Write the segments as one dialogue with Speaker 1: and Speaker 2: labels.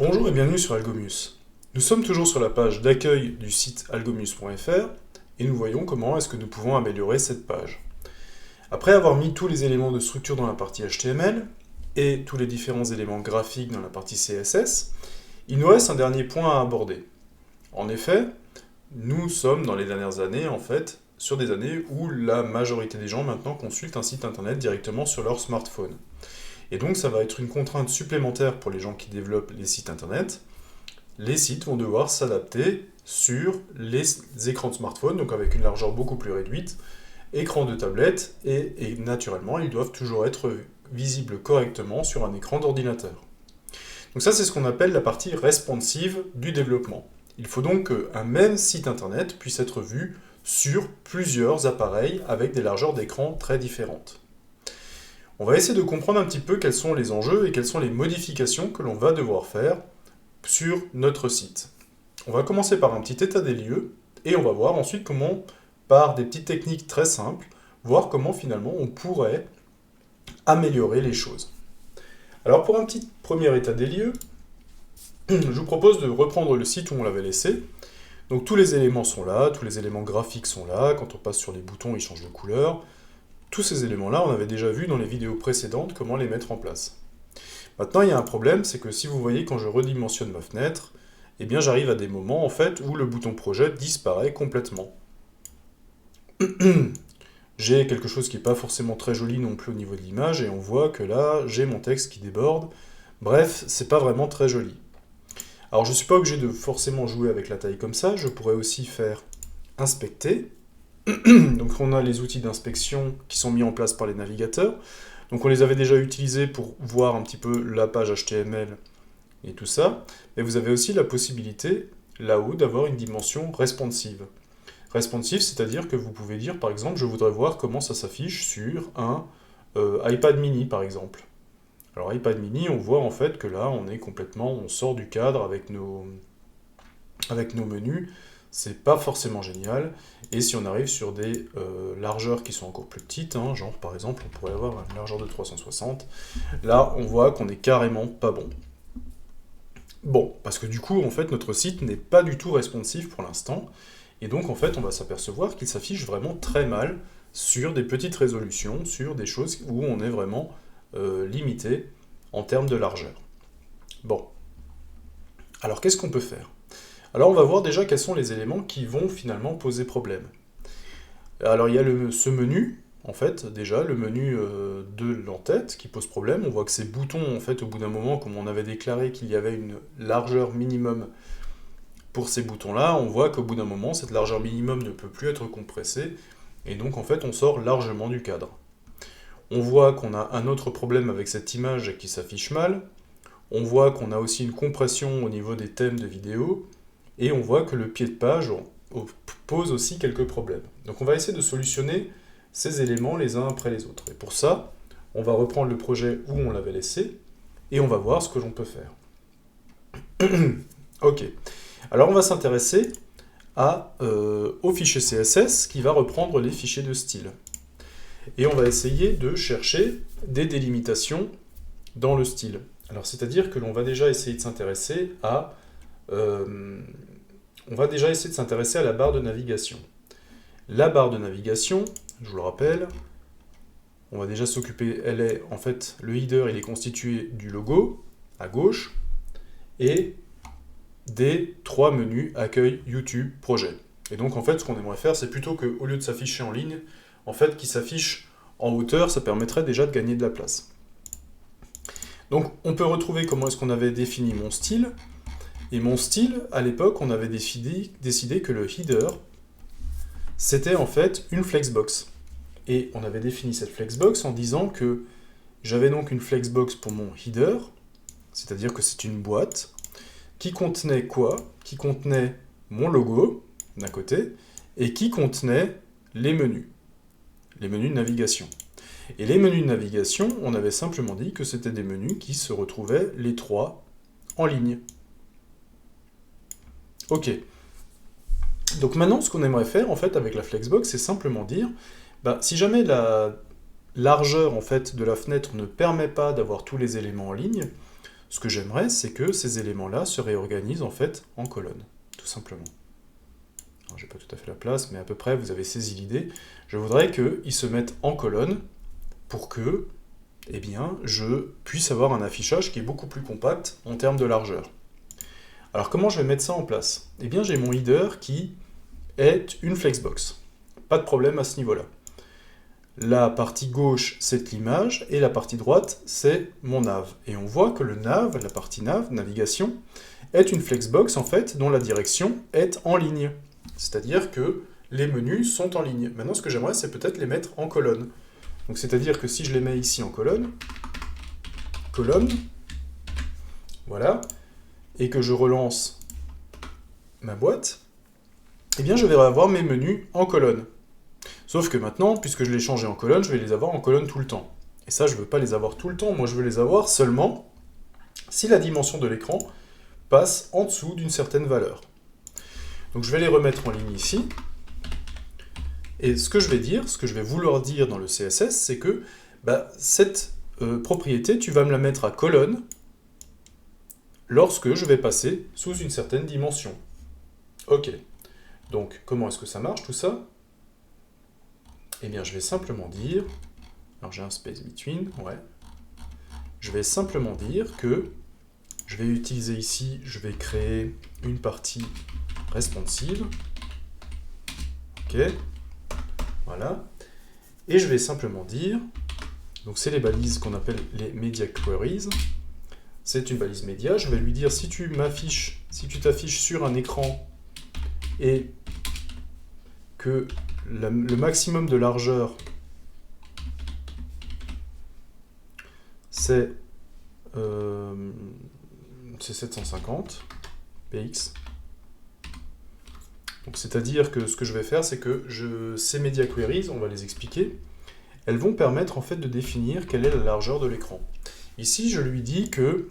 Speaker 1: Bonjour et bienvenue sur Algomus. Nous sommes toujours sur la page d'accueil du site algomus.fr et nous voyons comment est-ce que nous pouvons améliorer cette page. Après avoir mis tous les éléments de structure dans la partie HTML et tous les différents éléments graphiques dans la partie CSS, il nous reste un dernier point à aborder. En effet, nous sommes dans les dernières années sur des années où la majorité des gens maintenant consultent un site internet directement sur leur smartphone. Et donc ça va être une contrainte supplémentaire pour les gens qui développent les sites internet. Les sites vont devoir s'adapter sur les écrans de smartphone, donc avec une largeur beaucoup plus réduite, écran de tablette, et naturellement ils doivent toujours être visibles correctement sur un écran d'ordinateur. Donc ça c'est ce qu'on appelle la partie responsive du développement. Il faut donc qu'un même site internet puisse être vu sur plusieurs appareils avec des largeurs d'écran très différentes. On va essayer de comprendre un petit peu quels sont les enjeux et quelles sont les modifications que l'on va devoir faire sur notre site. On va commencer par un petit état des lieux et on va voir ensuite comment, par des petites techniques très simples, voir comment finalement on pourrait améliorer les choses. Alors pour un petit premier état des lieux, je vous propose de reprendre le site où on l'avait laissé. Donc tous les éléments sont là, tous les éléments graphiques sont là, quand on passe sur les boutons ils changent de couleur. Tous ces éléments-là, on avait déjà vu dans les vidéos précédentes comment les mettre en place. Maintenant, il y a un problème, c'est que si vous voyez quand je redimensionne ma fenêtre, eh bien j'arrive à des moments où le bouton projet disparaît complètement. J'ai quelque chose qui n'est pas forcément très joli non plus au niveau de l'image, et on voit que là, j'ai mon texte qui déborde. Bref, c'est pas vraiment très joli. Alors je ne suis pas obligé de forcément jouer avec la taille comme ça, je pourrais aussi faire inspecter. Donc on a les outils d'inspection qui sont mis en place par les navigateurs. Donc on les avait déjà utilisés pour voir un petit peu la page HTML et tout ça. Mais vous avez aussi la possibilité, là-haut, d'avoir une dimension responsive. Responsive, c'est-à-dire que vous pouvez dire, par exemple, je voudrais voir comment ça s'affiche sur un iPad mini, par exemple. Alors iPad mini, on voit en fait que là, on sort du cadre avec nos menus. C'est pas forcément génial, et si on arrive sur des largeurs qui sont encore plus petites, genre par exemple on pourrait avoir une largeur de 360, là on voit qu'on est carrément pas bon. Bon, parce que du coup en fait notre site n'est pas du tout responsive pour l'instant, et donc en fait on va s'apercevoir qu'il s'affiche vraiment très mal sur des petites résolutions, sur des choses où on est vraiment limité en termes de largeur. Bon, alors qu'est-ce qu'on peut faire ? Alors on va voir déjà quels sont les éléments qui vont finalement poser problème. Alors il y a ce menu, en fait, déjà, le menu de l'entête qui pose problème. On voit que ces boutons, en fait, au bout d'un moment, comme on avait déclaré qu'il y avait une largeur minimum pour ces boutons-là, on voit qu'au bout d'un moment, cette largeur minimum ne peut plus être compressée, et donc en fait on sort largement du cadre. On voit qu'on a un autre problème avec cette image qui s'affiche mal, on voit qu'on a aussi une compression au niveau des thèmes de vidéo, et on voit que le pied de page pose aussi quelques problèmes. Donc on va essayer de solutionner ces éléments les uns après les autres. Et pour ça, on va reprendre le projet où on l'avait laissé, et on va voir ce que l'on peut faire. Ok. Alors on va s'intéresser au fichier CSS qui va reprendre les fichiers de style. Et on va essayer de chercher des délimitations dans le style. Alors c'est-à-dire que l'on va déjà essayer de s'intéresser à la barre de navigation. La barre de navigation, je vous le rappelle, on va déjà s'occuper, le header il est constitué du logo, à gauche, et des 3 menus accueil, YouTube, projet. Et donc en fait ce qu'on aimerait faire, c'est plutôt qu'au lieu de s'afficher en ligne, en fait qu'il s'affiche en hauteur, ça permettrait déjà de gagner de la place. Donc on peut retrouver comment est-ce qu'on avait défini mon style. Et mon style, à l'époque, on avait décidé que le header, c'était en fait une flexbox. Et on avait défini cette flexbox en disant que j'avais donc une flexbox pour mon header, c'est-à-dire que c'est une boîte, qui contenait quoi ? Qui contenait mon logo, d'un côté, et qui contenait les menus de navigation. Et les menus de navigation, on avait simplement dit que c'était des menus qui se retrouvaient les 3 en ligne. Ok. Donc maintenant, ce qu'on aimerait faire en fait avec la flexbox, c'est simplement dire, si jamais la largeur en fait de la fenêtre ne permet pas d'avoir tous les éléments en ligne, Ce que j'aimerais, c'est que ces éléments-là se réorganisent en fait en colonnes, tout simplement. Alors, j'ai pas tout à fait la place, mais à peu près, vous avez saisi l'idée. Je voudrais qu'ils se mettent en colonne pour que, eh bien, je puisse avoir un affichage qui est beaucoup plus compact en termes de largeur. Alors, comment je vais mettre ça en place? Eh bien, j'ai mon header qui est une flexbox. Pas de problème à ce niveau-là. La partie gauche, c'est l'image, et la partie droite, c'est mon nav. Et on voit que le nav, la partie nav, navigation, est une flexbox, en fait, dont la direction est en ligne. C'est-à-dire que les menus sont en ligne. Maintenant, ce que j'aimerais, c'est peut-être les mettre en colonne. Donc, c'est-à-dire que si je les mets ici en colonne, voilà, et que je relance ma boîte, eh bien, je vais avoir mes menus en colonne. Sauf que maintenant, puisque je l'ai changé en colonne, je vais les avoir en colonne tout le temps. Et ça, je ne veux pas les avoir tout le temps. Moi, je veux les avoir seulement si la dimension de l'écran passe en dessous d'une certaine valeur. Donc, je vais les remettre en ligne ici. Et ce que je vais dire, ce que je vais vouloir dire dans le CSS, c'est que cette propriété, tu vas me la mettre à colonne lorsque je vais passer sous une certaine dimension. Ok. Donc, comment est-ce que ça marche tout ça? Eh bien, je vais simplement dire, alors j'ai un space between, ouais. Je vais simplement dire que je vais utiliser ici, je vais créer une partie responsive. Ok, voilà. Et je vais simplement dire, donc c'est les balises qu'on appelle les media queries. C'est une balise média. Je vais lui dire si tu t'affiches sur un écran et que le maximum de largeur c'est 750 px. Donc c'est-à-dire que ce que je vais faire, c'est que ces media queries, on va les expliquer, elles vont permettre en fait de définir quelle est la largeur de l'écran. Ici, je lui dis que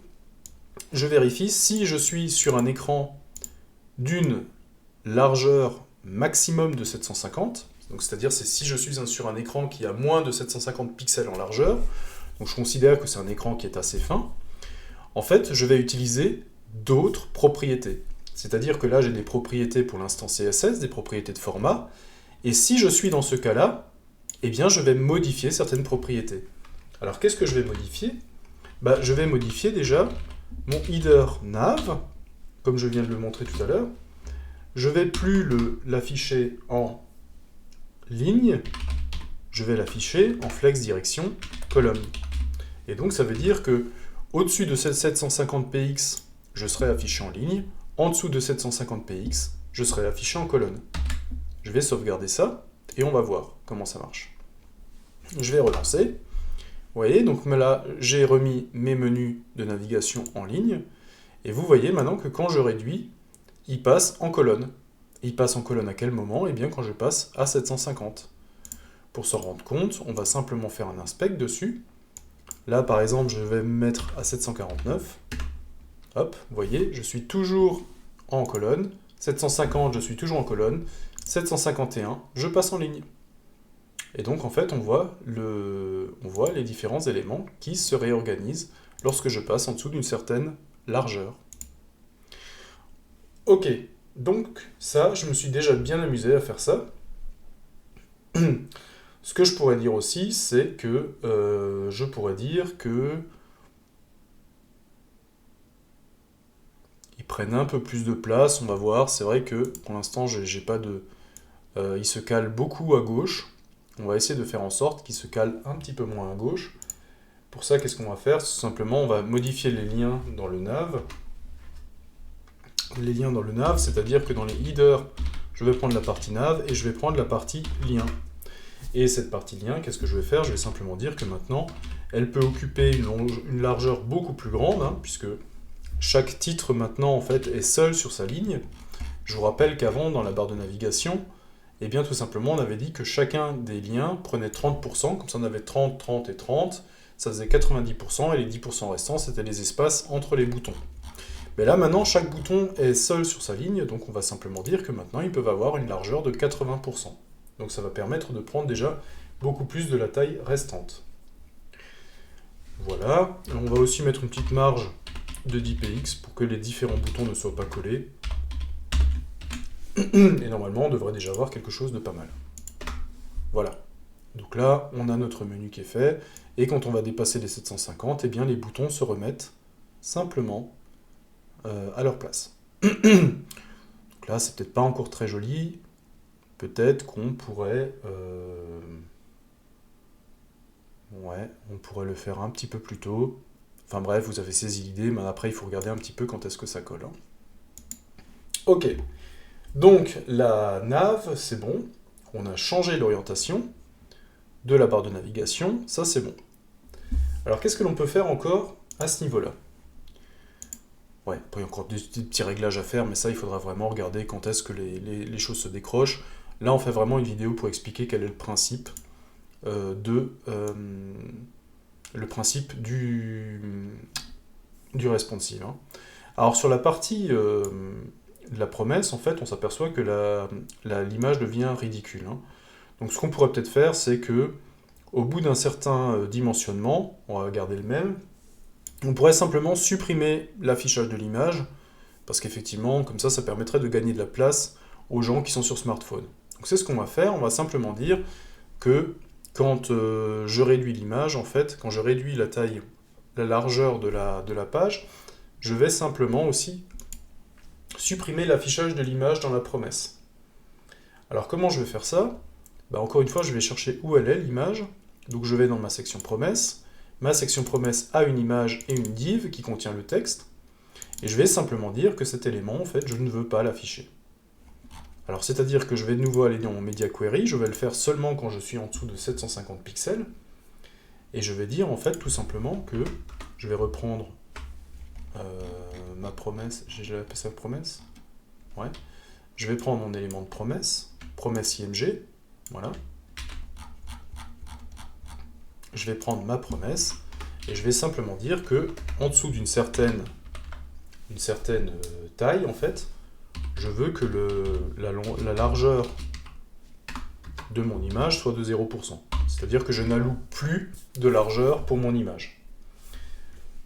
Speaker 1: je vérifie si je suis sur un écran d'une largeur maximum de 750, donc c'est-à-dire c'est si je suis sur un écran qui a moins de 750 pixels en largeur, donc je considère que c'est un écran qui est assez fin, en fait je vais utiliser d'autres propriétés. C'est-à-dire que là j'ai des propriétés pour l'instant CSS, des propriétés de format, et si je suis dans ce cas-là, eh bien je vais modifier certaines propriétés. Alors qu'est-ce que je vais modifier? Je vais modifier déjà mon header nav, comme je viens de le montrer tout à l'heure. Je ne vais plus l'afficher en ligne, je vais l'afficher en flex direction colonne. Et donc ça veut dire que au-dessus de 750 px, je serai affiché en ligne, en dessous de 750 px, je serai affiché en colonne. Je vais sauvegarder ça et on va voir comment ça marche. Je vais relancer. Vous voyez, donc là j'ai remis mes menus de navigation en ligne et vous voyez maintenant que quand je réduis, il passe en colonne. Il passe en colonne à quel moment? Eh bien quand je passe à 750. Pour s'en rendre compte, on va simplement faire un inspect dessus. Là par exemple, je vais me mettre à 749. Hop, vous voyez, je suis toujours en colonne. 750, je suis toujours en colonne. 751, je passe en ligne. Et donc en fait, on voit les différents éléments qui se réorganisent lorsque je passe en dessous d'une certaine largeur. Ok, donc ça, je me suis déjà bien amusé à faire ça. Ce que je pourrais dire aussi, c'est que je pourrais dire que ils prennent un peu plus de place, on va voir. C'est vrai que pour l'instant, j'ai pas de... ils se calent beaucoup à gauche. On va essayer de faire en sorte qu'ils se calent un petit peu moins à gauche. Pour ça, qu'est-ce qu'on va faire? Tout simplement, on va modifier les liens dans le nav. Les liens dans le nav, c'est-à-dire que dans les headers, je vais prendre la partie nav et je vais prendre la partie lien. Et cette partie lien, qu'est-ce que je vais faire? Je vais simplement dire que maintenant, elle peut occuper une largeur beaucoup plus grande, hein, puisque chaque titre maintenant en fait est seul sur sa ligne. Je vous rappelle qu'avant, dans la barre de navigation, eh bien tout simplement on avait dit que chacun des liens prenait 30%, comme ça on avait 30, 30 et 30, ça faisait 90%, et les 10% restants c'était les espaces entre les boutons. Mais là maintenant chaque bouton est seul sur sa ligne, donc on va simplement dire que maintenant ils peuvent avoir une largeur de 80%. Donc ça va permettre de prendre déjà beaucoup plus de la taille restante. Voilà, on va aussi mettre une petite marge de 10px pour que les différents boutons ne soient pas collés. Et normalement, on devrait déjà avoir quelque chose de pas mal. Voilà. Donc là, on a notre menu qui est fait. Et quand on va dépasser les 750, eh bien, les boutons se remettent simplement à leur place. Donc là, c'est peut-être pas encore très joli. Peut-être qu'on pourrait... Ouais, on pourrait le faire un petit peu plus tôt. Enfin bref, vous avez saisi l'idée, mais après, il faut regarder un petit peu quand est-ce que ça colle. Hein. Ok. Donc, la nav, c'est bon. On a changé l'orientation de la barre de navigation. Ça, c'est bon. Alors, qu'est-ce que l'on peut faire encore à ce niveau-là? Ouais, il y a encore des petits réglages à faire, mais ça, il faudra vraiment regarder quand est-ce que les choses se décrochent. Là, on fait vraiment une vidéo pour expliquer quel est le principe du responsive. Hein. Alors, sur la partie de la promesse, en fait, on s'aperçoit que l'image devient ridicule. Hein. Donc, ce qu'on pourrait peut-être faire, c'est que au bout d'un certain dimensionnement, on va garder le même, on pourrait simplement supprimer l'affichage de l'image, parce qu'effectivement, comme ça permettrait de gagner de la place aux gens qui sont sur smartphone. Donc c'est ce qu'on va faire, on va simplement dire que quand je réduis l'image, en fait, quand je réduis la taille, la largeur de la page, je vais simplement aussi supprimer l'affichage de l'image dans la promesse. Alors comment je vais faire ça? Encore une fois, je vais chercher où elle est, l'image. Donc je vais dans ma section promesse. Ma section promesse a une image et une div qui contient le texte. Et je vais simplement dire que cet élément, en fait, je ne veux pas l'afficher. Alors c'est-à-dire que je vais de nouveau aller dans mon Media Query, je vais le faire seulement quand je suis en dessous de 750 pixels. Et je vais dire, en fait, tout simplement que je vais reprendre ma promesse. J'ai appelé ça promesse? Ouais. Je vais prendre mon élément de promesse, promesse IMG, voilà. Je vais prendre ma promesse, et je vais simplement dire que en dessous d'une certaine taille, en fait, je veux que la largeur de mon image soit de 0%. C'est-à-dire que je n'alloue plus de largeur pour mon image.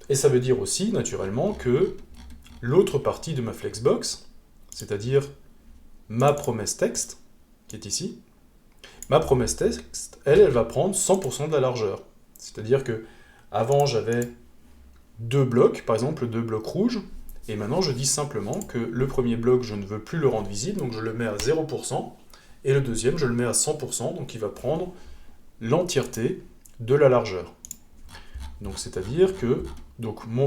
Speaker 1: Et ça veut dire aussi, naturellement, que l'autre partie de ma flexbox, c'est-à-dire ma promesse texte, qui est ici, ma promesse texte, elle va prendre 100% de la largeur. C'est-à-dire que avant j'avais deux blocs, par exemple deux blocs rouges, et maintenant je dis simplement que le premier bloc, je ne veux plus le rendre visible, donc je le mets à 0%, et le deuxième, je le mets à 100%, donc il va prendre l'entièreté de la largeur. Donc c'est-à-dire que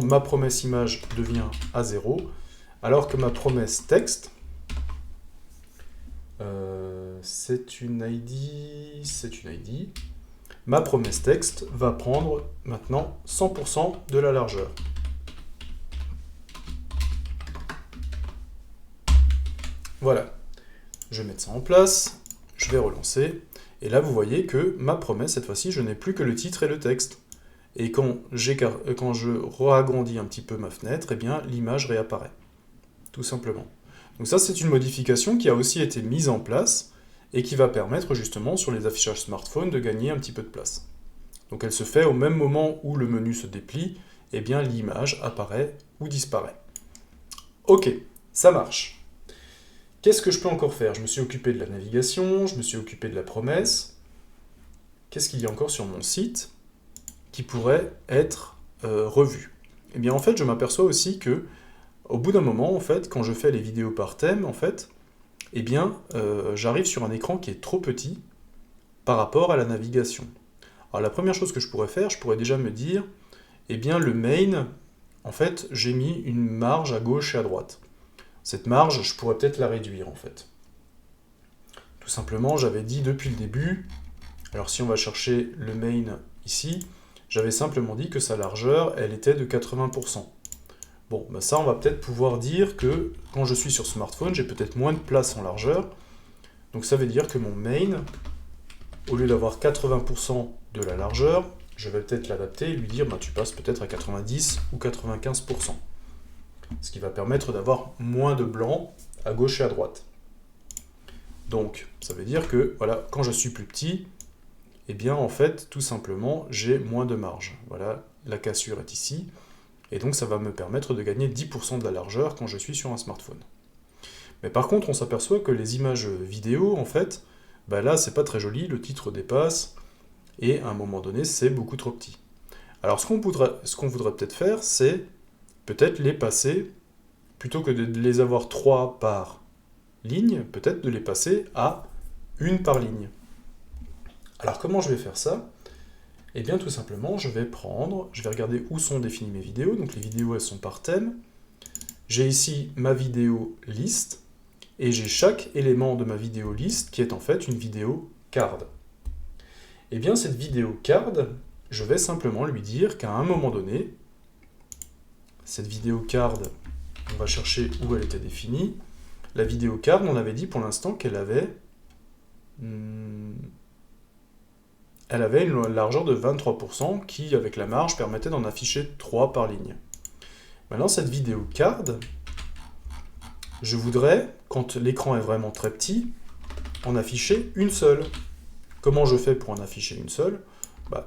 Speaker 1: ma promesse image devient à 0, alors que ma promesse texte, c'est une ID, ma promesse texte va prendre maintenant 100% de la largeur. Voilà, je vais mettre ça en place, je vais relancer, et là vous voyez que ma promesse, cette fois-ci, je n'ai plus que le titre et le texte. Et quand je réagrandis un petit peu ma fenêtre, eh bien l'image réapparaît, tout simplement. Donc ça, c'est une modification qui a aussi été mise en place, et qui va permettre justement sur les affichages smartphone de gagner un petit peu de place. Donc elle se fait au même moment où le menu se déplie, eh bien l'image apparaît ou disparaît. Ok, ça marche. Qu'est-ce que je peux encore faire? Je me suis occupé de la navigation, je me suis occupé de la promesse. Qu'est-ce qu'il y a encore sur mon site qui pourrait être revu? Eh bien en fait, je m'aperçois aussi que au bout d'un moment, en fait, quand je fais les vidéos par thème, en fait, eh bien, j'arrive sur un écran qui est trop petit par rapport à la navigation. Alors la première chose que je pourrais faire, je pourrais déjà me dire, eh bien le main, en fait, j'ai mis une marge à gauche et à droite. Cette marge, je pourrais peut-être la réduire, en fait. Tout simplement, j'avais dit depuis le début, alors si on va chercher le main ici, j'avais simplement dit que sa largeur, elle était de 80%. Bon, ça, on va peut-être pouvoir dire que quand je suis sur smartphone, j'ai peut-être moins de place en largeur. Donc ça veut dire que mon main, au lieu d'avoir 80% de la largeur, je vais peut-être l'adapter et lui dire tu passes peut-être à 90 ou 95%. Ce qui va permettre d'avoir moins de blanc à gauche et à droite. Donc, ça veut dire que voilà, quand je suis plus petit, eh bien en fait, tout simplement, j'ai moins de marge. Voilà, la cassure est ici. et donc ça va me permettre de gagner 10% de la largeur quand je suis sur un smartphone. Mais par contre, on s'aperçoit que les images vidéo, en fait, bah là, c'est pas très joli, le titre dépasse, et à un moment donné, c'est beaucoup trop petit. Alors, ce qu'on voudrait peut-être faire, c'est peut-être les passer, plutôt que de les avoir 3 par ligne, peut-être de les passer à 1 par ligne. Alors, comment je vais faire ça? Eh bien, tout simplement, je vais regarder où sont définies mes vidéos. Donc, les vidéos, elles sont par thème. J'ai ici ma vidéo liste, et j'ai chaque élément de ma vidéo liste qui est en fait une vidéo card. Eh bien, cette vidéo card, je vais simplement lui dire qu'à un moment donné, cette vidéo card, on va chercher où elle était définie. La vidéo card, on avait dit pour l'instant qu'elle avait une largeur de 23% qui, avec la marge, permettait d'en afficher 3 par ligne. Maintenant, cette vidéo card, je voudrais, quand l'écran est vraiment très petit, en afficher une seule. Comment je fais pour en afficher une seule?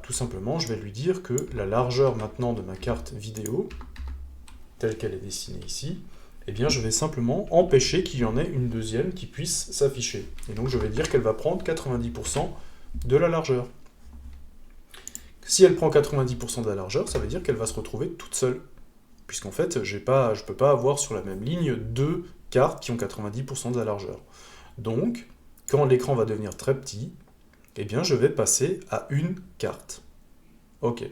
Speaker 1: Tout simplement, je vais lui dire que la largeur maintenant de ma carte vidéo, telle qu'elle est dessinée ici, eh bien je vais simplement empêcher qu'il y en ait une deuxième qui puisse s'afficher. Et donc je vais dire qu'elle va prendre 90% de la largeur. Si elle prend 90% de la largeur, ça veut dire qu'elle va se retrouver toute seule. Puisqu'en fait, je ne peux pas avoir sur la même ligne 2 cartes qui ont 90% de la largeur. Donc, quand l'écran va devenir très petit, eh bien je vais passer à une carte. Ok.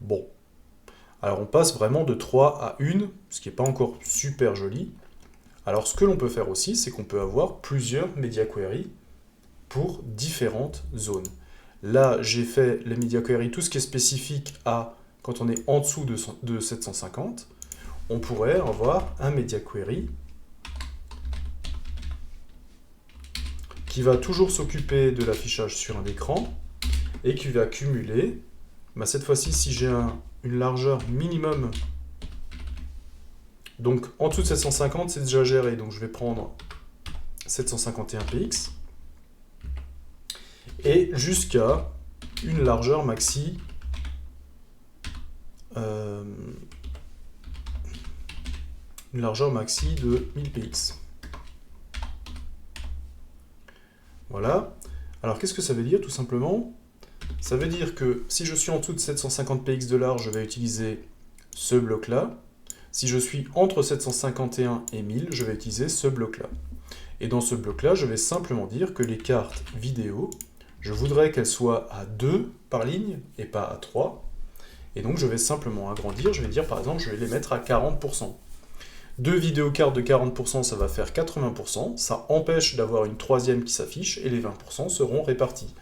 Speaker 1: Bon. Alors on passe vraiment de 3 à 1, ce qui n'est pas encore super joli. Alors ce que l'on peut faire aussi, c'est qu'on peut avoir plusieurs media queries pour différentes zones. Là, j'ai fait les media queries, tout ce qui est spécifique à quand on est en dessous de 750. On pourrait avoir un media query qui va toujours s'occuper de l'affichage sur un écran et qui va cumuler, cette fois-ci, si j'ai une largeur minimum, donc en dessous de 750, c'est déjà géré, donc je vais prendre 751 px, et jusqu'à une largeur maxi de 1000 px. Voilà. Alors qu'est-ce que ça veut dire tout simplement? Ça veut dire que si je suis en dessous de 750 px de large, je vais utiliser ce bloc-là. Si je suis entre 751 et 1000, je vais utiliser ce bloc-là. Et dans ce bloc-là, je vais simplement dire que les cartes vidéo, je voudrais qu'elles soient à 2 par ligne et pas à 3. Et donc je vais simplement agrandir, je vais dire par exemple, je vais les mettre à 40%. 2 vidéocartes de 40%, ça va faire 80%, ça empêche d'avoir une troisième qui s'affiche, et les 20% seront répartis.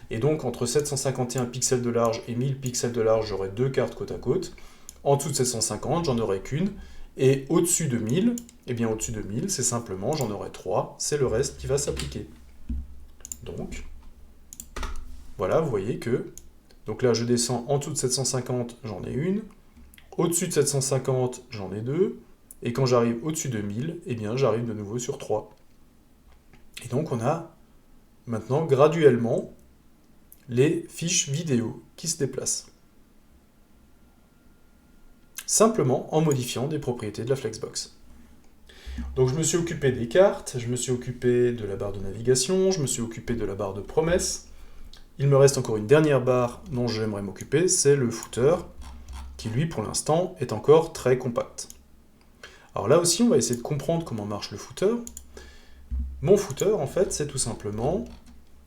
Speaker 1: Et donc entre 751 pixels de large et 1000 pixels de large, j'aurai 2 cartes côte à côte. En dessous de 750, j'en aurai qu'une. Et au-dessus de 1000, eh bien au-dessus de 1000, c'est simplement, j'en aurai 3, c'est le reste qui va s'appliquer. Donc, voilà, vous voyez que, donc là je descends en dessous de 750, j'en ai une. Au-dessus de 750, j'en ai 2. Et quand j'arrive au-dessus de 1000, eh bien j'arrive de nouveau sur 3. Et donc on a maintenant graduellement les fiches vidéo qui se déplacent. Simplement en modifiant des propriétés de la Flexbox. Donc je me suis occupé des cartes, je me suis occupé de la barre de navigation, je me suis occupé de la barre de promesses. Il me reste encore une dernière barre dont j'aimerais m'occuper, c'est le footer, qui lui pour l'instant est encore très compact. Alors là aussi on va essayer de comprendre comment marche le footer. Mon footer en fait c'est tout simplement,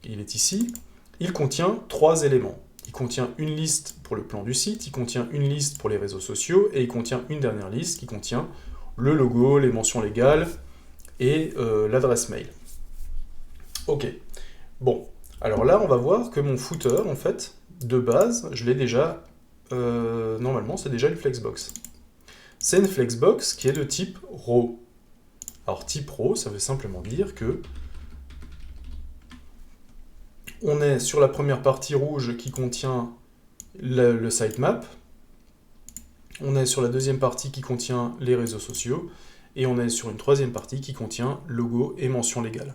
Speaker 1: il est ici, il contient 3 éléments. Il contient une liste pour le plan du site, il contient une liste pour les réseaux sociaux, et il contient une dernière liste qui contient le logo, les mentions légales et l'adresse mail. Ok. Bon. Alors là, on va voir que mon footer, en fait, de base, je l'ai déjà... normalement, c'est déjà une Flexbox. C'est une Flexbox qui est de type RAW. Alors, type RAW, ça veut simplement dire que on est sur la première partie rouge qui contient le sitemap, on est sur la deuxième partie qui contient les réseaux sociaux, et on est sur une troisième partie qui contient logo et mention légale.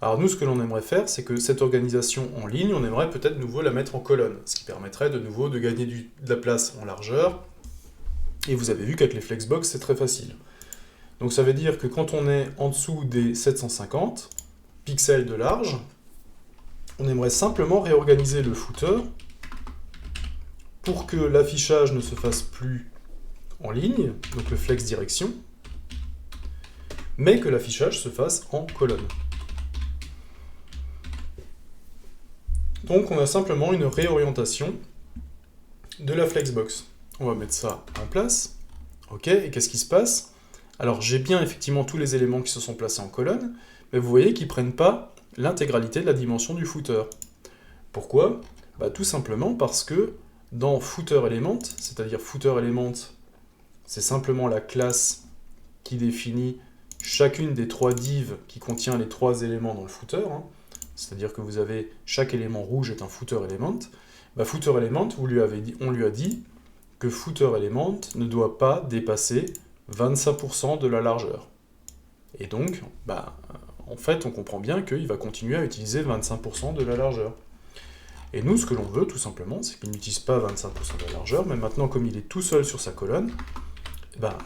Speaker 1: Alors nous, ce que l'on aimerait faire, c'est que cette organisation en ligne, on aimerait peut-être de nouveau la mettre en colonne, ce qui permettrait de nouveau de gagner de la place en largeur, Et vous avez vu qu'avec les Flexbox, c'est très facile. Donc ça veut dire que quand on est en dessous des 750 pixels de large, on aimerait simplement réorganiser le footer pour que l'affichage ne se fasse plus en ligne, donc le flex direction, mais que l'affichage se fasse en colonne. Donc on a simplement une réorientation de la Flexbox. On va mettre ça en place. Ok, et qu'est-ce qui se passe? Alors j'ai bien effectivement tous les éléments qui se sont placés en colonne, mais vous voyez qu'ils ne prennent pas l'intégralité de la dimension du footer. Pourquoi? Tout simplement parce que dans footer element, c'est-à-dire footer element, c'est simplement la classe qui définit chacune des 3 divs qui contient les 3 éléments dans le footer, c'est-à-dire que vous avez chaque élément rouge est un footer element. Footer element, on lui a dit que footer element ne doit pas dépasser 25% de la largeur. Et donc, en fait, on comprend bien qu'il va continuer à utiliser 25% de la largeur. Et nous, ce que l'on veut, tout simplement, c'est qu'il n'utilise pas 25% de la largeur, mais maintenant, comme il est tout seul sur sa colonne,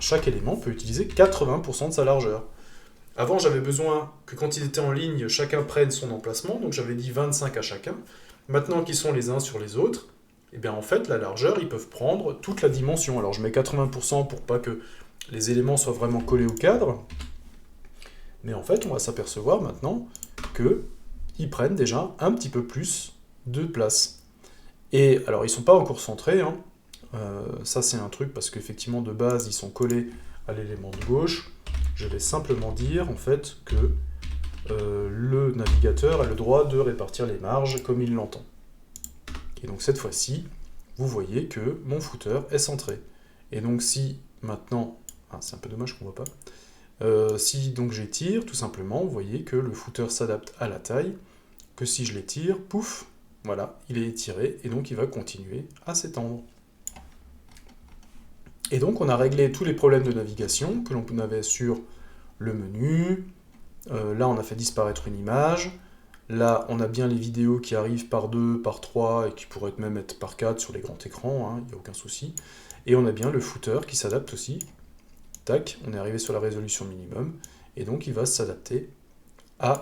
Speaker 1: chaque élément peut utiliser 80% de sa largeur. Avant, j'avais besoin que quand ils étaient en ligne, chacun prenne son emplacement, donc j'avais dit 25 à chacun. Maintenant qu'ils sont les uns sur les autres, en fait, la largeur, ils peuvent prendre toute la dimension. Alors je mets 80% pour pas que les éléments soient vraiment collés au cadre, mais en fait, on va s'apercevoir maintenant qu'ils prennent déjà un petit peu plus de place. Et alors, ils sont pas encore centrés, ça c'est un truc parce qu'effectivement, de base, ils sont collés à l'élément de gauche. Je vais simplement dire en fait que le navigateur a le droit de répartir les marges comme il l'entend. Et donc cette fois-ci, vous voyez que mon footer est centré. Et donc si maintenant, c'est un peu dommage qu'on ne voit pas, si donc j'étire, tout simplement, vous voyez que le footer s'adapte à la taille, que si je l'étire, pouf, voilà, il est étiré, et donc il va continuer à s'étendre. Et donc on a réglé tous les problèmes de navigation que l'on avait sur le menu. Là on a fait disparaître une image. Là on a bien les vidéos qui arrivent par 2, par 3 et qui pourraient même être par 4 sur les grands écrans, il n'y a aucun souci. Et on a bien le footer qui s'adapte aussi. Tac, on est arrivé sur la résolution minimum. Et donc il va s'adapter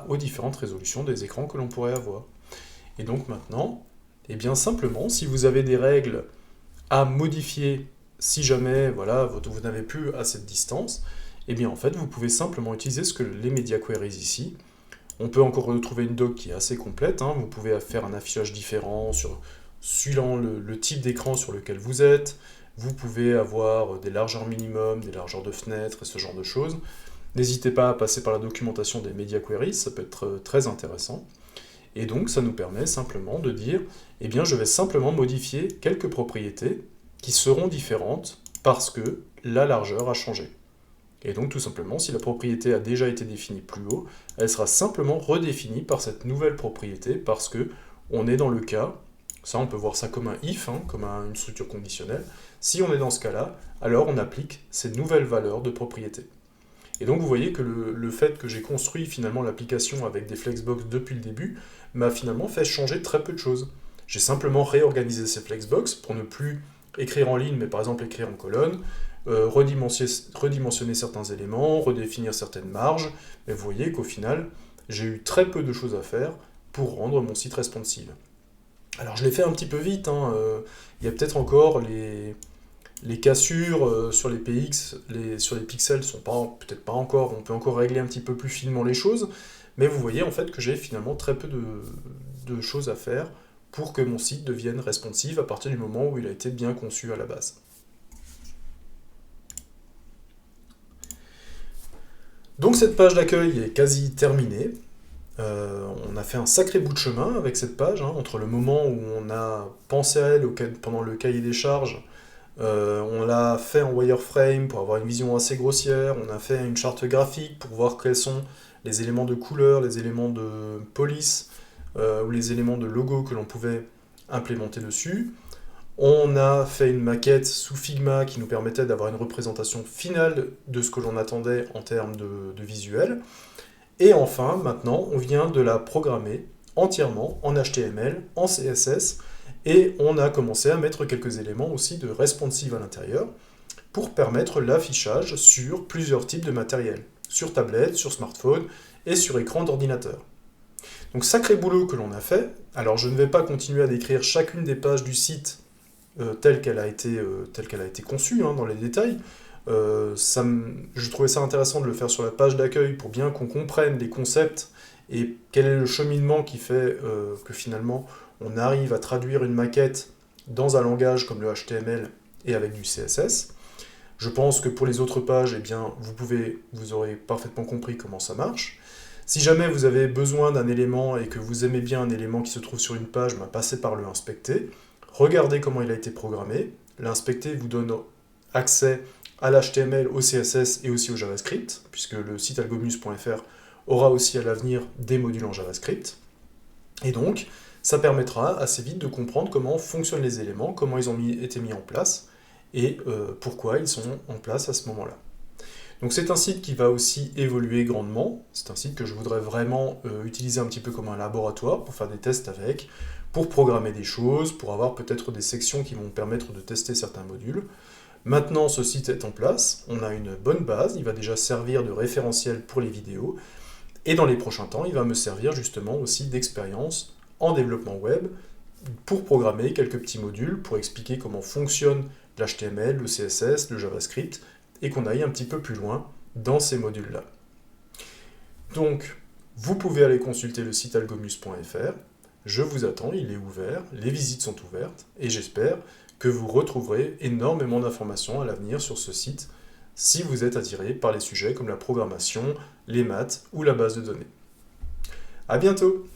Speaker 1: aux différentes résolutions des écrans que l'on pourrait avoir. Et donc maintenant, simplement, si vous avez des règles à modifier si jamais vous n'avez plus à cette distance, en fait, vous pouvez simplement utiliser ce que les media queries ici. On peut encore retrouver une doc qui est assez complète. Vous pouvez faire un affichage différent suivant le type d'écran sur lequel vous êtes. Vous pouvez avoir des largeurs minimum, des largeurs de fenêtres et ce genre de choses. N'hésitez pas à passer par la documentation des media queries, ça peut être très intéressant. Et donc, ça nous permet simplement de dire, je vais simplement modifier quelques propriétés qui seront différentes parce que la largeur a changé. Et donc tout simplement, si la propriété a déjà été définie plus haut, elle sera simplement redéfinie par cette nouvelle propriété parce que on est dans le cas, ça on peut voir ça comme un if, comme une structure conditionnelle, si on est dans ce cas-là, alors on applique ces nouvelles valeurs de propriété. Et donc vous voyez que le fait que j'ai construit finalement l'application avec des Flexbox depuis le début m'a finalement fait changer très peu de choses. J'ai simplement réorganisé ces Flexbox pour ne plus écrire en ligne, mais par exemple écrire en colonne, redimensionner certains éléments, redéfinir certaines marges, mais vous voyez qu'au final, j'ai eu très peu de choses à faire pour rendre mon site responsive. Alors je l'ai fait un petit peu vite, il y a peut-être encore les cassures sur les PX, sur les pixels sont peut-être pas encore, on peut encore régler un petit peu plus finement les choses, mais vous voyez en fait que j'ai finalement très peu de choses à faire pour que mon site devienne responsive à partir du moment où il a été bien conçu à la base. Donc cette page d'accueil est quasi terminée. On a fait un sacré bout de chemin avec cette page, entre le moment où on a pensé à elle pendant le cahier des charges, on l'a fait en wireframe pour avoir une vision assez grossière, on a fait une charte graphique pour voir quels sont les éléments de couleur, les éléments de police, ou les éléments de logo que l'on pouvait implémenter dessus. On a fait une maquette sous Figma qui nous permettait d'avoir une représentation finale de ce que l'on attendait en termes de visuel. Et enfin, maintenant, on vient de la programmer entièrement en HTML, en CSS, et on a commencé à mettre quelques éléments aussi de responsive à l'intérieur pour permettre l'affichage sur plusieurs types de matériel, sur tablette, sur smartphone et sur écran d'ordinateur. Donc sacré boulot que l'on a fait. Alors je ne vais pas continuer à décrire chacune des pages du site telle qu'elle a été conçue dans les détails. Je trouvais ça intéressant de le faire sur la page d'accueil pour bien qu'on comprenne les concepts et quel est le cheminement qui fait que finalement on arrive à traduire une maquette dans un langage comme le HTML et avec du CSS. Je pense que pour les autres pages, eh bien, vous aurez parfaitement compris comment ça marche. Si jamais vous avez besoin d'un élément et que vous aimez bien un élément qui se trouve sur une page, passez par le inspecter. Regardez comment il a été programmé. L'inspecter vous donne accès à l'HTML, au CSS et aussi au JavaScript, puisque le site algomus.fr aura aussi à l'avenir des modules en JavaScript. Et donc, ça permettra assez vite de comprendre comment fonctionnent les éléments, comment ils ont été mis en place, et pourquoi ils sont en place à ce moment-là. Donc c'est un site qui va aussi évoluer grandement, c'est un site que je voudrais vraiment utiliser un petit peu comme un laboratoire pour faire des tests avec, pour programmer des choses, pour avoir peut-être des sections qui vont me permettre de tester certains modules. Maintenant ce site est en place, on a une bonne base, il va déjà servir de référentiel pour les vidéos, et dans les prochains temps il va me servir justement aussi d'expérience en développement web pour programmer quelques petits modules, pour expliquer comment fonctionne l'HTML, le CSS, le JavaScript, et qu'on aille un petit peu plus loin dans ces modules-là. Donc, vous pouvez aller consulter le site algomus.fr, je vous attends, il est ouvert, les visites sont ouvertes, et j'espère que vous retrouverez énormément d'informations à l'avenir sur ce site, si vous êtes attiré par les sujets comme la programmation, les maths ou la base de données. À bientôt!